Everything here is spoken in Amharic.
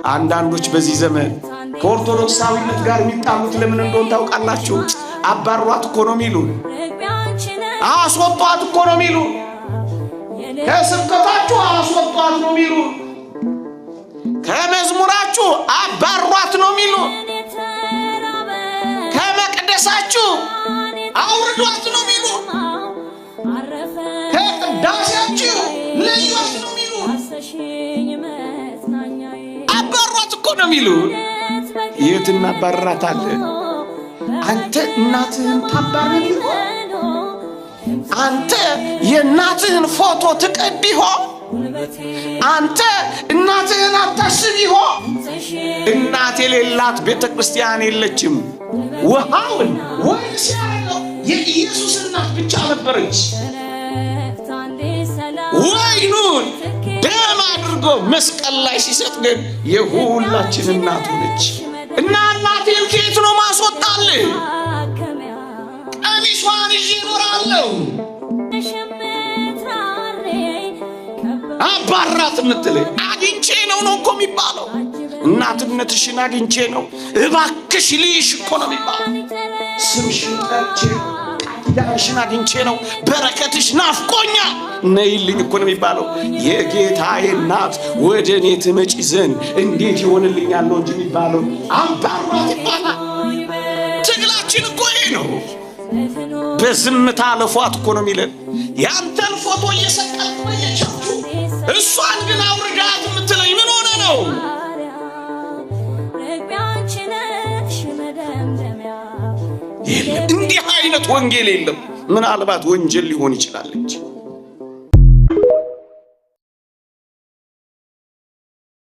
አንዳንዶች በዚህ ዘመን ከኦርቶዶክሳዊነት ጋር የሚጣሉት ለምን እንደሆነ ታውቃላችሁ? አባሯት እኮ ነው የሚሉን፣ አስወጧት እኮ ነው የሚሉን፣ ከስብከታችሁ አስወጧት ነው የሚሉን፣ ከመዝሙራችሁ አባሯት ነው የሚሉን፣ ከመቅደሳችሁ አውርዷት ነው የሚሉን፣ ከቅዳሴያችሁ ለዩት ነው የሚሉን፣ አባሯት እኮ ነው የሚሉን። የት እናባርራታለን? አንተ እናትህን ታባርር ይሆን? አንተ የእናትህን ፎቶ ትቀድ ይሆን? አንተ እናትህን አታስብ ይሆን? እናት የሌላት ቤተ ክርስቲያን የለችም። ውሃውን ወይስ ያለው የኢየሱስ እናት ብቻ ነበረች። ወይኑን ደም አድርጎ መስቀል ላይ ሲሰጥ ግን የሁላችን እናት ሆነች። እና እናቴን ከየት ነው ማስወጣልህ? ቀሚሷን ይዤ እኖራለሁ። አባራት የምትለኝ አግኝቼ ነው እኮ የሚባለው። እናትነትሽን አግኝቼ ነው እባክሽ ልይሽ እኮ ነው የሚባለው። ስምሽን ጠርቼ ቃልሽን አግኝቼ ነው በረከትሽ ናፍቆኛ ነይልኝ እኮ ነው የሚባለው። የጌታዬ እናት ወደ እኔ ትመጪ ዘንድ እንዴት ይሆንልኛል ነው እንጂ የሚባለው አባሯት ይባላል። ትግላችን እኮ ይሄ ነው። በዝምታ ለፏት እኮ ነው የሚለን። ያንተን ፎቶ እየሰቀልኩ በየቻችሁ እሷን ግን አውርዳት የምትለኝ ምን ሆነ ነው? የለም እንዲህ አይነት ወንጌል የለም። ምናልባት ወንጀል ሊሆን ይችላል እንጂ